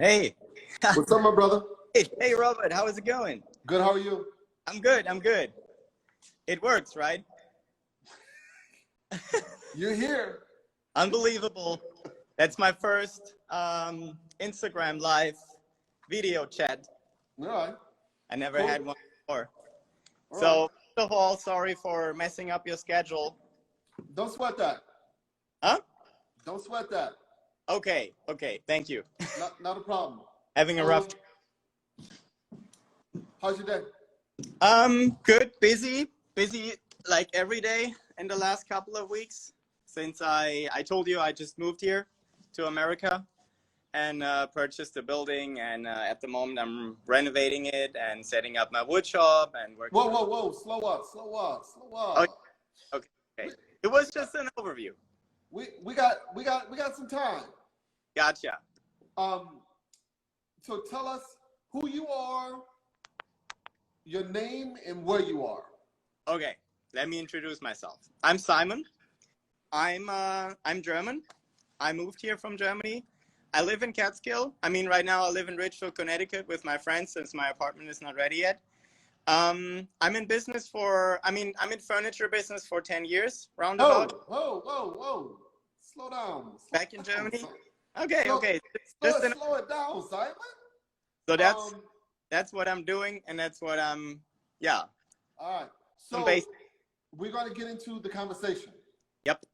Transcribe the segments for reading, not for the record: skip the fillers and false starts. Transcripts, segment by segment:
Hey, What's up, my brother? hey, Robert, how is it going? Good, how are you? I'm good, I'm good. It works, right? You're here. Unbelievable. That's my first Instagram live video chat. All right. I never Cool. had one before. All right. So, first of all, sorry for messing up your schedule. Don't sweat that. Huh? Don't sweat that. Okay, thank you. Not a problem. Having a rough. How's your day? Good, busy like every day in the last couple of weeks since I told you I just moved here to America and purchased a building, and at the moment I'm renovating it and setting up my wood shop and working. Whoa. Slow up. Oh, okay. It was just an overview. We got some time. Gotcha. So tell us who you are, your name, and where you are. Okay, let me introduce myself. I'm Simon. I'm German. I moved here from Germany. I live in Catskill. I mean, right now I live in Ridgefield, Connecticut with my friends since my apartment is not ready yet. I'm in furniture business for 10 years, roundabout. Whoa. Slow down. Back in Germany. Okay. Slow it down, Simon. So that's what I'm doing, and that's what I'm, yeah. All right. So we're going to get into the conversation. Yep.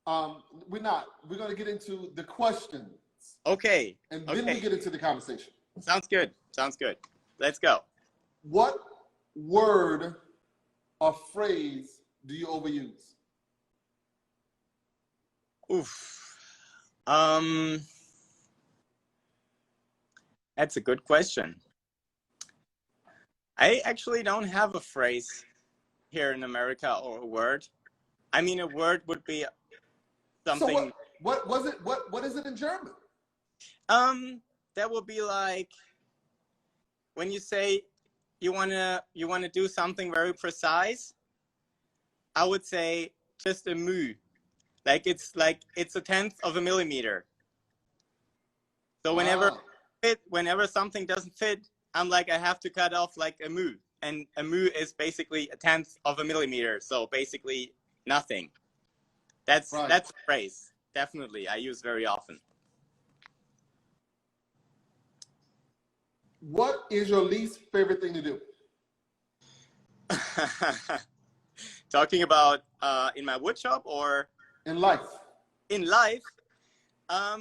We're not. We're going to get into the questions. Okay. And then we get into the conversation. Sounds good. Let's go. What word or phrase do you overuse? Oof. That's a good question. I actually don't have a phrase here in America or a word. I mean, a word would be something. So what was it? What is it in German? That would be like when you say you wanna do something very precise. I would say just a mu, like it's a tenth of a millimeter. So whenever something doesn't fit, I'm like, I have to cut off like a mu, and a mu is basically a tenth of a millimeter. So basically nothing. That's a phrase. Definitely, I use very often. What is your least favorite thing to do? Talking about in my wood shop or in life? In life, I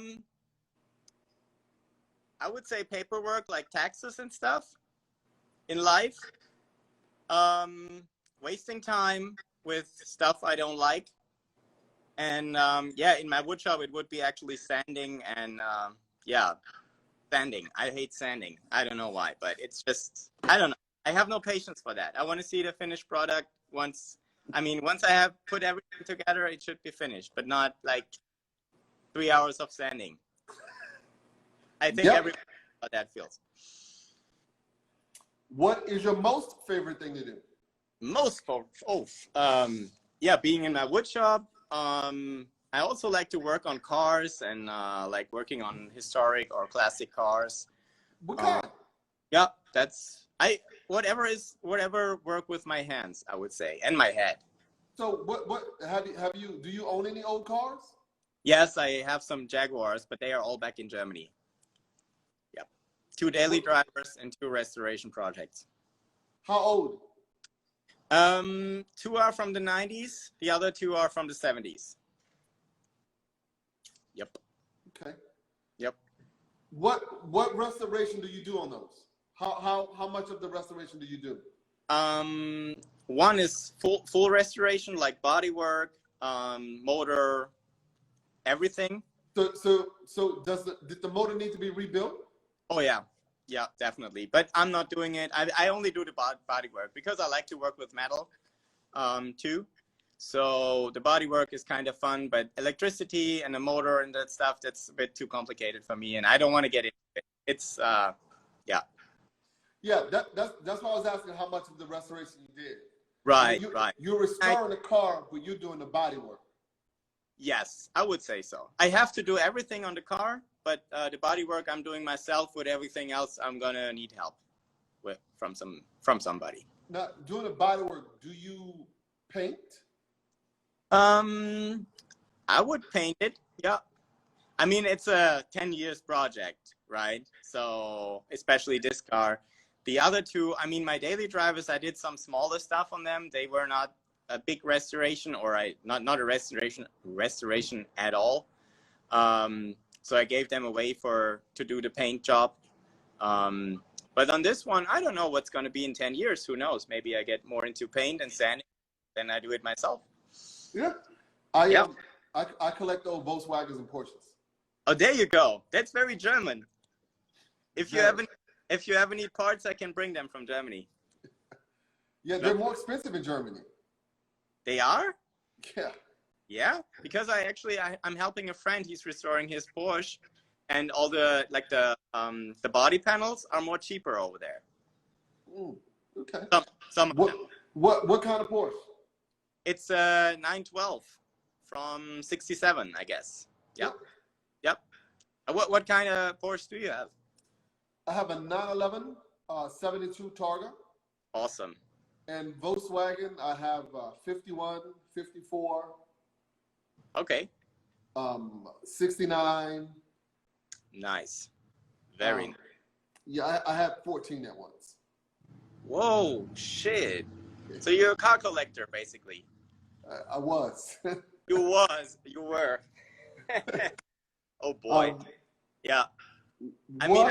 would say paperwork, like taxes and stuff. In life, wasting time with stuff I don't like. And in my wood shop, it would be actually sanding and sanding. I hate sanding. I don't know why, but it's just, I don't know. I have no patience for that. I want to see the finished product once I have put everything together, it should be finished, but not like 3 hours of sanding. I think everybody knows how that feels. What is your most favorite thing to do? Being in my wood shop. I also like to work on cars and like working on historic or classic cars. What kind? Whatever work with my hands, I would say, and my head. So do you own any old cars? Yes, I have some Jaguars, but they are all back in Germany. Yep. 2 daily drivers and 2 restoration projects. How old? 2 are from the 90s. The other 2 are from the 70s. Yep. Okay. Yep. What restoration do you do on those? How much of the restoration do you do? One is full restoration, like body work, motor, everything. So did the motor need to be rebuilt? Oh yeah, definitely. But I'm not doing it. I only do the body work because I like to work with metal, too. So the body work is kind of fun, but electricity and the motor and that stuff, that's a bit too complicated for me, and I don't want to get into it. It's Yeah, that's why I was asking how much of the restoration you did. Right. You're restoring the car, but you're doing the body work. Yes, I would say so. I have to do everything on the car, but the body work I'm doing myself. With everything else, I'm gonna need help with from somebody. Now, doing the body work, do you paint? Um, I would paint it. Yeah. I mean, it's a 10 years project, right? So, especially this car. The other two, I mean, my daily drivers, I did some smaller stuff on them. They were not a big restoration, or not a restoration at all. So I gave them away to do the paint job. But on this one, I don't know what's going to be in 10 years. Who knows? Maybe I get more into paint and sanding than I do it myself. Yeah. Yeah. I collect old Volkswagens and Porsches. Oh, there you go. That's very German. If you Very. ever need parts, I can bring them from Germany. Yeah, they're more expensive in Germany. They are? Yeah. Yeah, because I'm helping a friend. He's restoring his Porsche, and all the body panels are more cheaper over there. Okay. Some what kind of Porsche? It's a 912 from 67, I guess. Yep. Yep. What kind of Porsche do you have? I have a 911 72 Targa. Awesome. And Volkswagen, I have 51, 54. Okay. 69. Nice. Very nice. Yeah, I had 14 at once. Whoa, shit. So you're a car collector, basically. I was. You were. Oh boy. Yeah. I mean,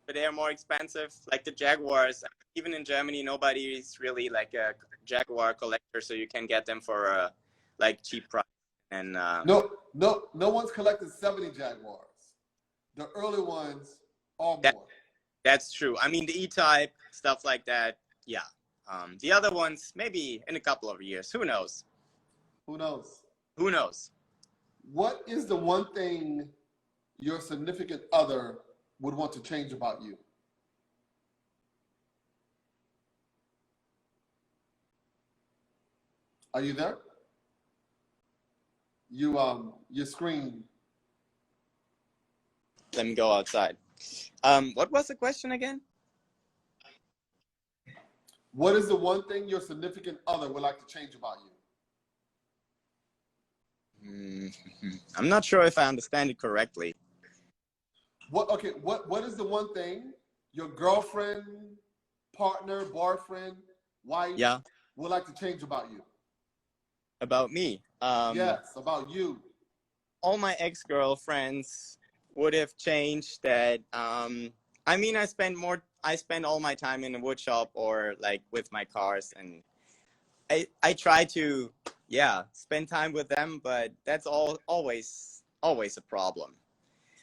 but they are more expensive. Like the Jaguars, even in Germany, nobody is really like a Jaguar collector, so you can get them for a cheap price. And no one's collected 70 Jaguars. The early ones are more. That's true. I mean, the E-Type, stuff like that, yeah. The other ones, maybe in a couple of years. Who knows? Who knows? Who knows? What is the one thing your significant other would want to change about you? Are you there? Your screen. Let me go outside. What was the question again? What is the one thing your significant other would like to change about you? I'm not sure if I understand it correctly. What is the one thing your girlfriend, partner, boyfriend, wife would like to change about you? About me? Yes, about you. All my ex-girlfriends would have changed that. I mean, I spend all my time in the wood shop or like with my cars, and I try to spend time with them, but that's always a problem.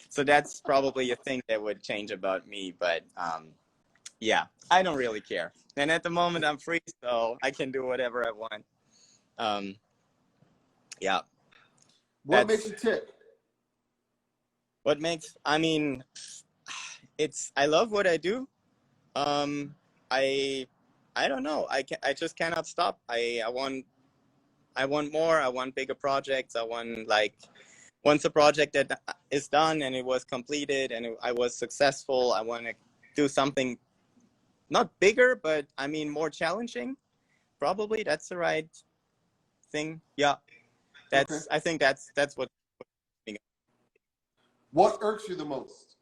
So that's probably a thing that would change about me, but I don't really care. And at the moment I'm free, so I can do whatever I want. What makes you tick? I mean, I love what I do. I don't know. I just cannot stop. I want more. I want bigger projects. I want once a project that is done and it was completed and I was successful, I want to do something not bigger, but I mean more challenging. Probably that's the right thing. Yeah. I think that's what. What irks you the most?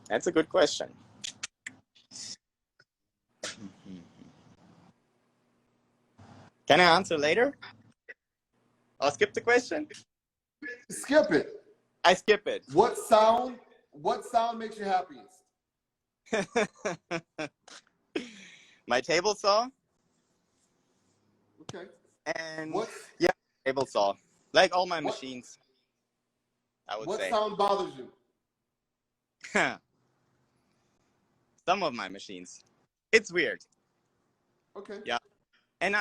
That's a good question. Can I answer later? I'll skip the question. Skip it. I skip it. What sound makes you happiest? My table saw. Okay. And table saw. Like all my machines, I would say. What sound bothers you? Some of my machines. It's weird. Okay. Yeah. And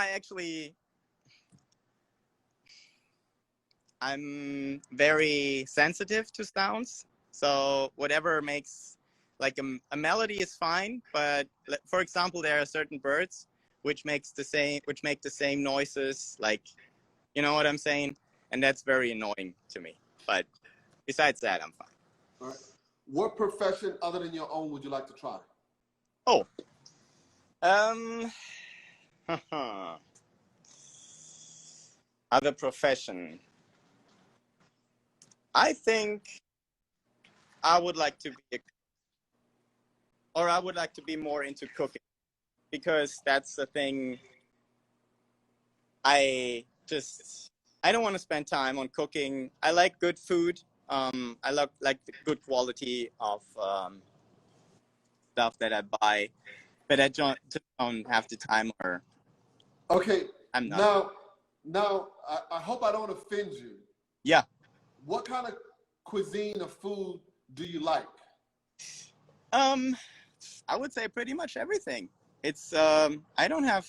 I'm very sensitive to sounds. So whatever makes like a melody is fine, but for example, there are certain birds which make the same noises, like, you know what I'm saying? And that's very annoying to me. But besides that, I'm fine. All right. What profession other than your own would you like to try? Oh, other profession. I think I would like to be, I would like to be more into cooking, because that's the thing. I don't want to spend time on cooking. I like good food. I love like the good quality of stuff that I buy, but I just don't have the time, or okay. I'm not. Now, I hope I don't offend you. Yeah. What kind of cuisine or food do you like? I would say pretty much everything. It's I don't have.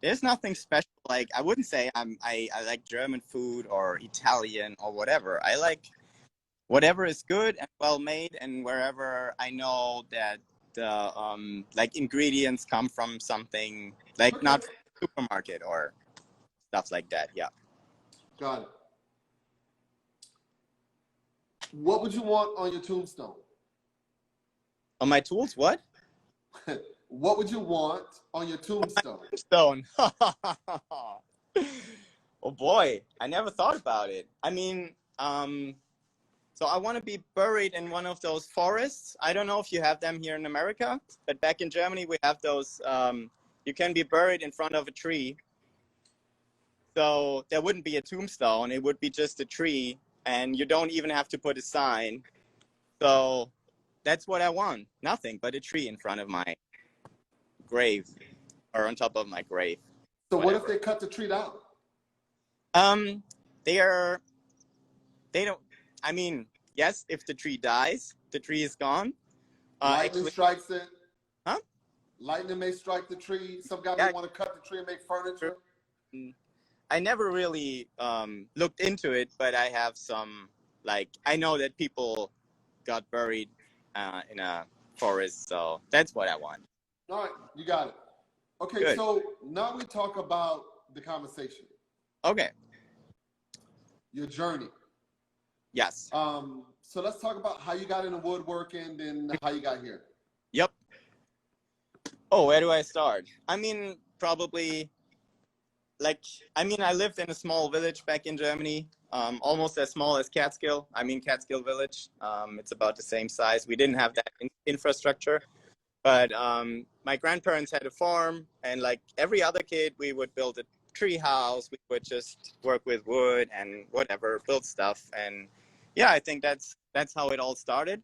There's nothing special. Like, I wouldn't say I like German food or Italian or whatever. I like whatever is good and well made, and wherever I know that the like ingredients come from something, like Okay. not from the supermarket or stuff like that. Yeah. Got it. What would you want on your tombstone? On my tools, what? What would you want on your tombstone? Stone. Oh boy, I never thought about it. I mean, so I want to be buried in one of those forests. I don't know if you have them here in America, but back in Germany we have those. You can be buried in front of a tree. So there wouldn't be a tombstone. It would be just a tree, and you don't even have to put a sign. So that's what I want. Nothing but a tree in front of my grave, or on top of my grave. So whatever. What if they cut the tree down? They don't. I mean, yes, if the tree dies, the tree is gone. Lightning strikes it. Huh? Lightning may strike the tree. Some guy may want to cut the tree and make furniture. I never really looked into it, but I have some, like, I know that people got buried in a forest, so that's what I want. All right, you got it. Okay, Good. So now we talk about the conversation. Okay. Your journey. Yes. So let's talk about how you got into woodworking and how you got here. Yep. Oh, where do I start? I mean, probably, I lived in a small village back in Germany, almost as small as Catskill. Catskill Village. It's about the same size. We didn't have that infrastructure, but my grandparents had a farm, and like every other kid, we would build a tree house. We would just work with wood and whatever, build stuff. And yeah, I think that's how it all started.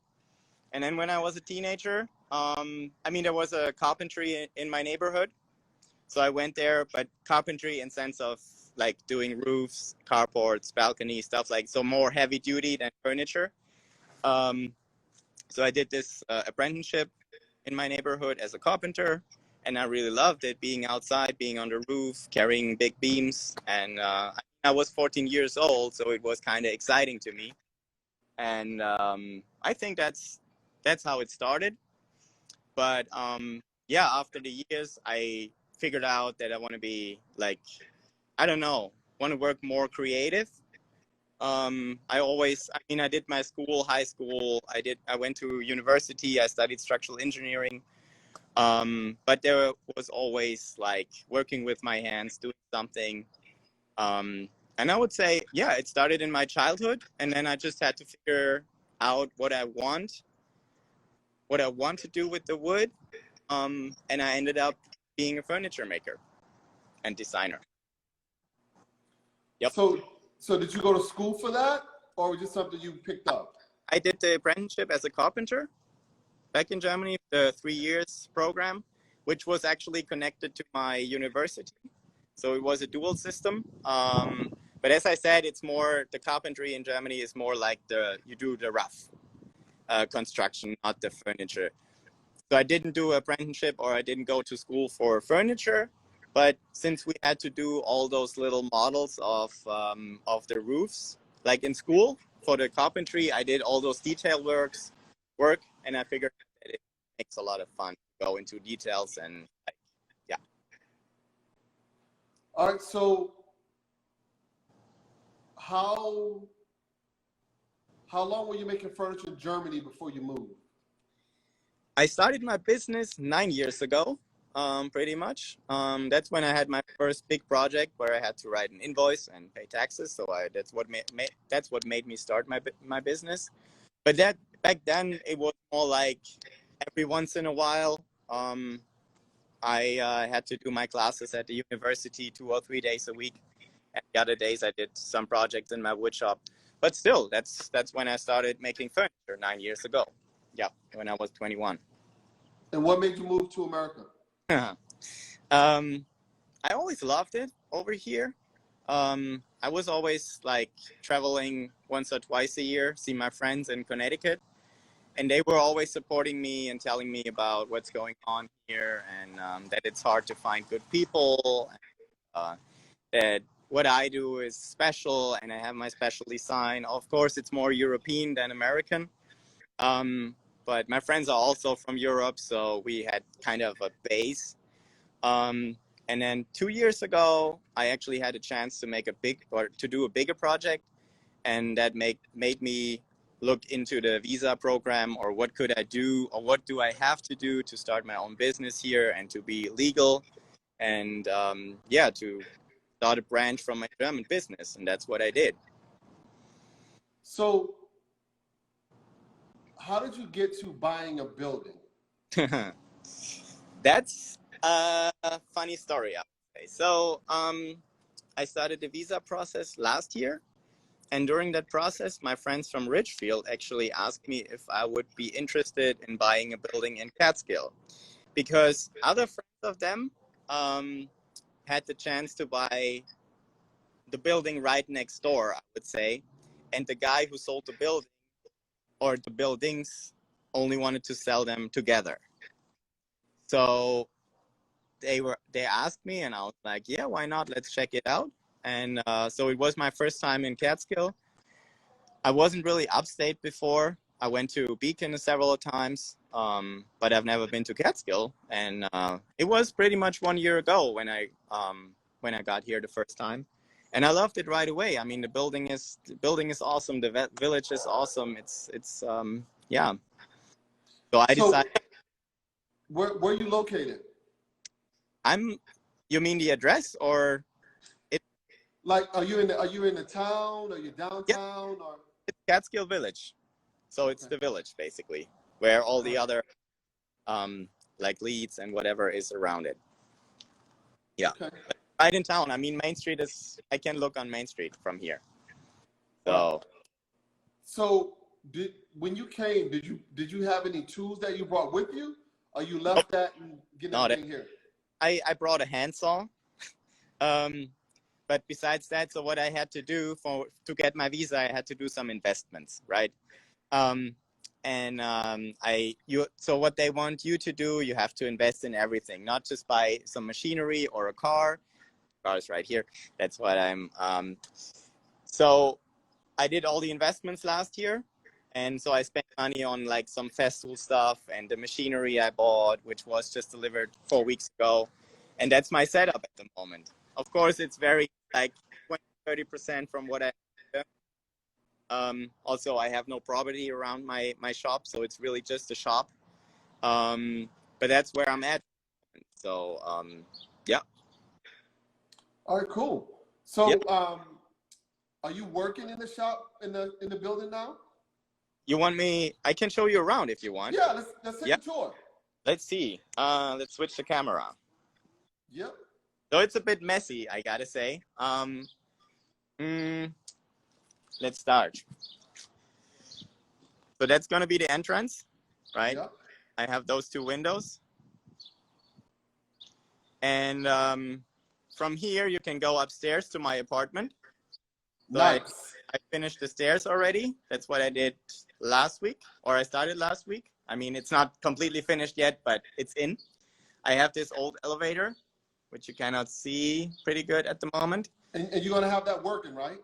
And then when I was a teenager, there was a carpentry in my neighborhood. So I went there, but carpentry in sense of like doing roofs, carports, balconies, stuff like, so more heavy duty than furniture. So I did this apprenticeship in my neighborhood as a carpenter, and I really loved it, being outside, being on the roof, carrying big beams. And I was 14 years old, so it was kind of exciting to me. And I think that's how it started. But after the years, I figured out that I want to be like, I don't know, want to work more creative. I did my high school, I went to university, I studied structural engineering. But there was always like working with my hands, doing something. And I would say, yeah, it started in my childhood, and then I just had to figure out what I want to do with the wood. And I ended up being a furniture maker and designer. Yep. So did you go to school for that, or was it something you picked up? I did the apprenticeship as a carpenter back in Germany, the 3 years program, which was actually connected to my university. So it was a dual system. But as I said, it's more, the carpentry in Germany is more like you do the rough construction, not the furniture. So I didn't do apprenticeship, or I didn't go to school for furniture. But since we had to do all those little models of the roofs, like in school for the carpentry, I did all those detail work, and I figured makes a lot of fun to go into details and like, yeah. All right, so how long were you making furniture in Germany before you moved? I started my business 9 years ago, pretty much. That's when I had my first big project where I had to write an invoice and pay taxes. So that's what made me start my business. But that back then it was more like every once in a while. I had to do my classes at the university 2 or 3 days a week. And the other days I did some projects in my wood shop. But still, that's when I started making furniture 9 years ago. Yeah, when I was 21. And what made you move to America? I always loved it over here. I was always like traveling once or twice a year, see my friends in Connecticut, and they were always supporting me and telling me about what's going on here, and that it's hard to find good people, that what I do is special, and I have my specialty sign. Of course, it's more European than American. But my friends are also from Europe, so we had kind of a base. And then 2 years ago, I actually had a chance to do a bigger project, and that made me look into the visa program, or what could I do, or what do I have to do to start my own business here and to be legal, and to start a branch from my German business, and that's what I did. So, how did you get to buying a building? That's a funny story, I would say. So, I started the visa process last year, and during that process, my friends from Ridgefield actually asked me if I would be interested in buying a building in Catskill, because other friends of them had the chance to buy the building right next door, I would say, and the guy who sold the building or the buildings only wanted to sell them together. So they asked me, and I was like, yeah, why not? Let's check it out. And so it was my first time in Catskill. I wasn't really upstate before. I went to Beacon several times, but I've never been to Catskill. And it was pretty much 1 year ago when I got here the first time, and I loved it right away. I mean, the building is awesome. The village is awesome. It's yeah. So I decided. Where are you located? You mean the address, or? Like, are you in the town? Are you downtown? Yeah. Or it's Catskill Village, so it's the village basically where all the other like Leeds and whatever is around it. Yeah, right in town. I mean, Main Street is. I can look on Main Street from here. So when you came, did you have any tools that you brought with you, or you left that and get everything here? I brought a handsaw. But besides that, so what I had to do to get my visa, I had to do some investments, right? So what they want you to do, you have to invest in everything, not just buy some machinery or a car. The car is right here. That's what I'm. So I did all the investments last year, and so I spent money on like some festool stuff and the machinery I bought, which was just delivered 4 weeks ago, and that's my setup at the moment. Of course, it's very like 20-30% from what I have. Also, I have no property around my shop, so it's really just a shop. But that's where I'm at. So, yeah. All right, cool. So, are you working in the shop in the building now? You want me? I can show you around if you want. Yeah, let's take a tour. Let's see. Let's switch the camera. Yep. So it's a bit messy, I gotta say. Let's start. So that's gonna be the entrance, right? Yep. I have those 2 windows. And from here, you can go upstairs to my apartment. So nice. I finished the stairs already. That's what I did last week, or I started last week. I mean, it's not completely finished yet, but it's in. I have this old elevator, which you cannot see pretty good at the moment. And you're going to have that working, right?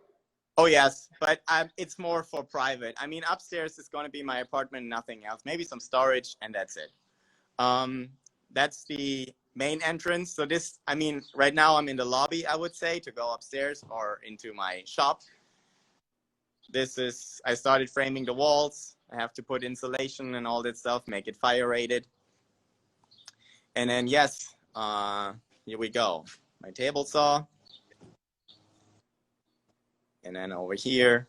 Oh, yes, but it's more for private. I mean, upstairs is going to be my apartment, nothing else. Maybe some storage, and that's it. That's the main entrance. So this, I mean, right now I'm in the lobby, I would say, to go upstairs or into my shop. This is, I started framing the walls. I have to put insulation and all that stuff, make it fire rated. And then, yes, here we go. My table saw. And then over here,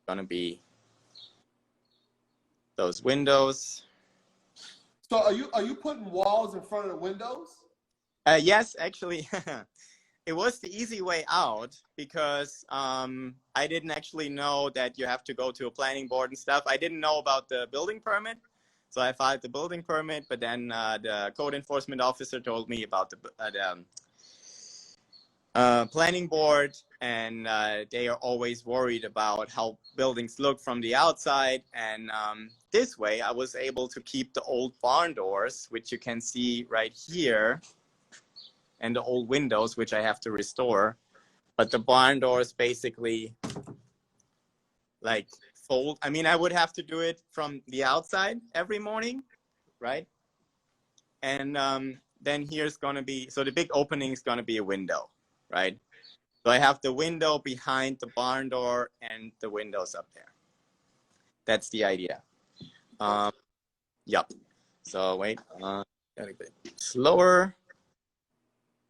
gonna be those windows. So are you putting walls in front of the windows? Yes, actually, it was the easy way out because I didn't actually know that you have to go to a planning board and stuff. I didn't know about the building permit. So I filed the building permit, but then the code enforcement officer told me about the planning board, and they are always worried about how buildings look from the outside. And this way I was able to keep the old barn doors, which you can see right here, and the old windows, which I have to restore. But the barn doors basically like fold. I mean, I would have to do it from the outside every morning, right? And then here's gonna be, so the big opening is gonna be a window, right? So I have the window behind the barn door and the windows up there. That's the idea. Yep. So wait, gotta get slower.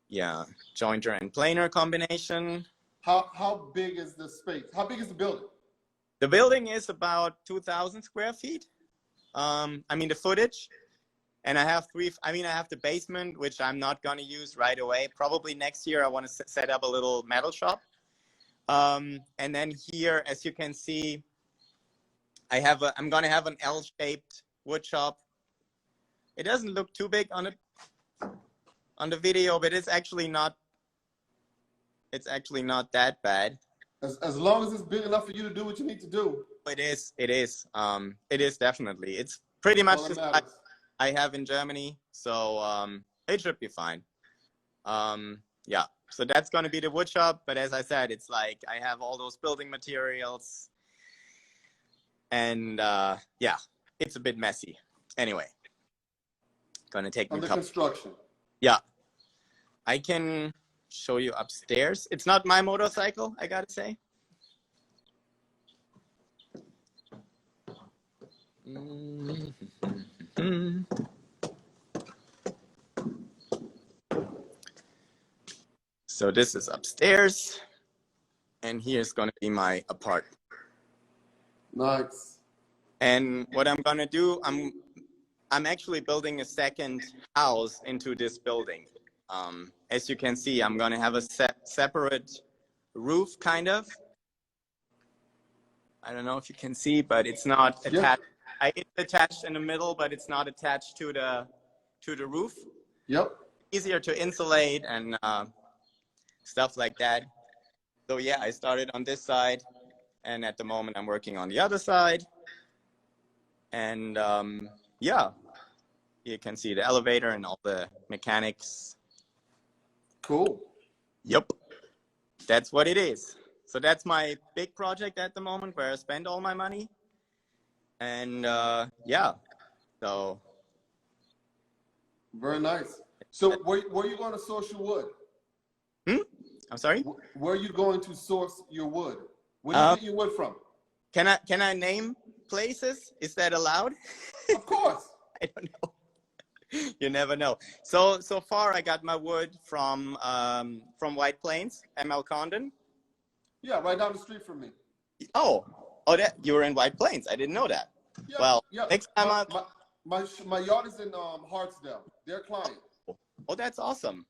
Yeah, jointer and planer combination. How big is the space? How big is the building? The building is about 2,000 square feet. I mean the footage. And I have I have the basement, which I'm not going to use right away. Probably next year, I want to set up a little metal shop. And then here, as you can see, I'm going to have an L-shaped wood shop. It doesn't look too big on the video, but it's actually not that bad. As long as it's big enough for you to do what you need to do. It is. It is definitely. It's pretty much just I have in Germany, so it should be fine. Yeah, so that's going to be the wood shop, but as I said, it's like I have all those building materials, and yeah, it's a bit messy. Anyway, gonna take the construction. Yeah, I can show you upstairs. It's not my motorcycle, I gotta say. So this is upstairs, and here's gonna be my apartment. Nice. And what I'm gonna do, I'm actually building a second house into this building. As you can see, I'm gonna have a separate roof, kind of. I don't know if you can see, but it's not attached. Yep. It's attached in the middle, but it's not attached to the roof. Yep. Easier to insulate and stuff like that. So yeah, I started on this side, and at the moment I'm working on the other side. And yeah, you can see the elevator and all the mechanics. Cool. Yep, that's what it is. So that's my big project at the moment, where I spend all my money. And yeah, so. Very nice. So where are you going to source your wood? I'm sorry? Where are you going to source your wood? Where do you get your wood from? Can I name places? Is that allowed? Of course. I don't know. You never know. So far I got my wood from White Plains, ML Condon. Yeah, right down the street from me. Oh, that you were in White Plains. I didn't know that. Yeah, well, yeah. Next time my yard is in Hartsdale. Their client. Oh, that's awesome.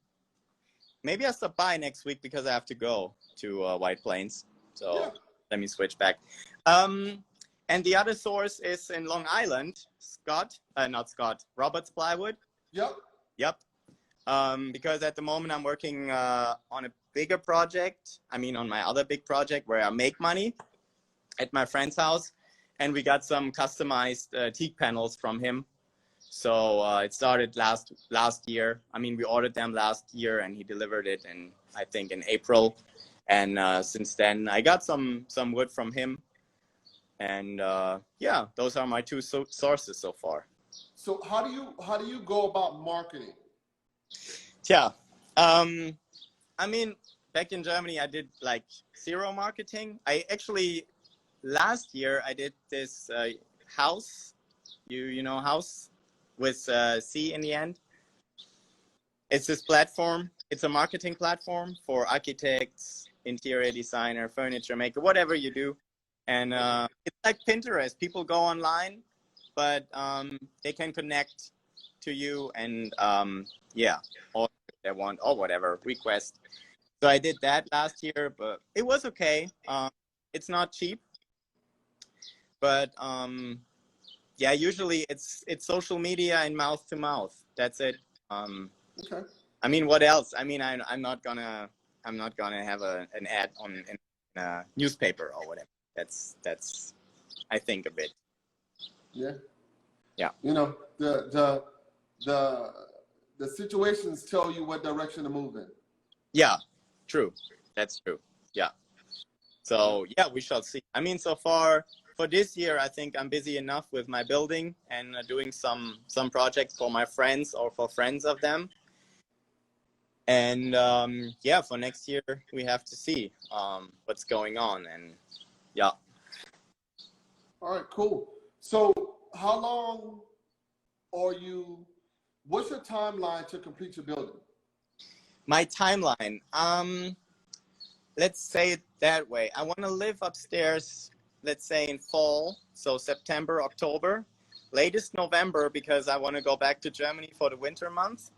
Maybe I'll stop by next week because I have to go to White Plains. So yeah. Let me switch back. And the other source is in Long Island, Robert's Plywood. Yep. Yep. Because at the moment I'm working on a bigger project. I mean, on my other big project where I make money at my friend's house. And we got some customized teak panels from him. So it started last year. I mean, we ordered them last year and he delivered it I think in April. And since then I got some wood from him. And yeah, those are my two sources so far. So how do you go about marketing? Yeah. I mean, back in Germany, I did like zero marketing. I actually last year I did this house. You know house with C in the end. It's this platform. It's a marketing platform for architects, interior designer, furniture maker, whatever you do. And it's like Pinterest. People go online, but they can connect to you and yeah, or if they want or whatever request. So I did that last year, but it was okay. It's not cheap, but yeah, usually it's social media and mouth to mouth. That's it. Okay. I mean, what else? I mean, I'm not gonna have an ad on in a newspaper or whatever. That's I think a bit. Yeah. Yeah. You know, the situations tell you what direction to move in. Yeah, true. That's true. Yeah. So yeah, we shall see. I mean, so far for this year, I think I'm busy enough with my building and doing some projects for my friends or for friends of them. And yeah, for next year we have to see what's going on. And yeah. All right, cool. So how long are you? What's your timeline to complete your building? My timeline. Let's say it that way. I want to live upstairs, let's say in fall, so September, October, latest November, because I want to go back to Germany for the winter month,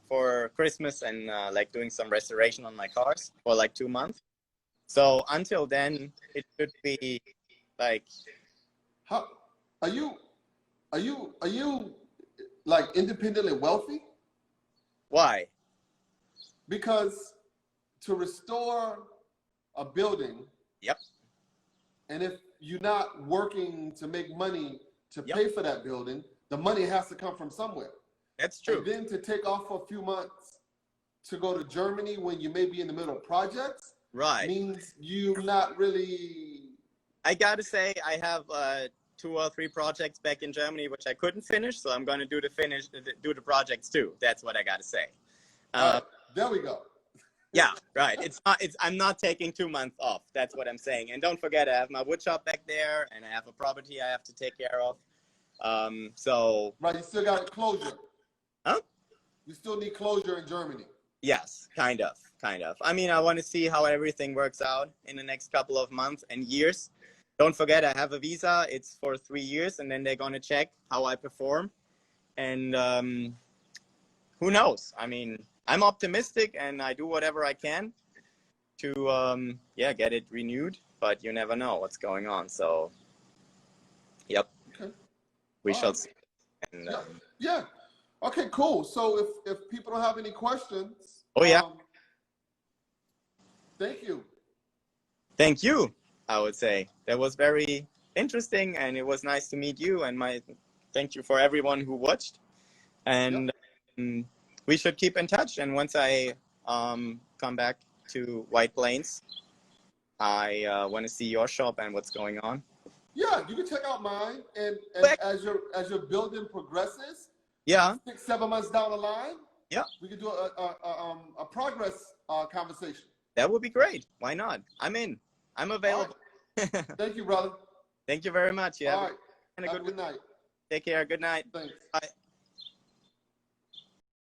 for Christmas and like doing some restoration on my cars for like 2 months. So until then, it should be like. How are you like independently wealthy? Why? Because to restore a building, Yep. and if you're not working to make money to Yep. pay for that building, the money has to come from somewhere. That's true. And then to take off for a few months to go to Germany when you may be in the middle of projects, right, means you're not really. I gotta say, I have 2 or 3 projects back in Germany which I couldn't finish, so I'm gonna do the projects too. That's what I gotta say. Right, there we go. Yeah, right. I'm not taking 2 months off. That's what I'm saying. And don't forget, I have my wood shop back there, and I have a property I have to take care of. So. Right, you still got closure. Huh? You still need closure in Germany. Yes, kind of. I mean, I want to see how everything works out in the next couple of months and years. Don't forget, I have a visa. It's for 3 years, and then they're gonna check how I perform. And who knows? I mean, I'm optimistic, and I do whatever I can to get it renewed. But you never know what's going on. So, yep. Okay. We shall see. And, yeah. Okay, cool. So if people don't have any questions, oh yeah. Thank you. Thank you, I would say. That was very interesting, and it was nice to meet you. And thank you for everyone who watched. And we should keep in touch. And once I come back to White Plains, I want to see your shop and what's going on. Yeah, you can check out mine. And as your building progresses, 6-7 months down the line, we can do a progress conversation. That would be great. Why not? I'm in. I'm available. Right. Thank you, brother. Thank you very much. All right. Have a good night. Take care. Good night. Thanks. Bye.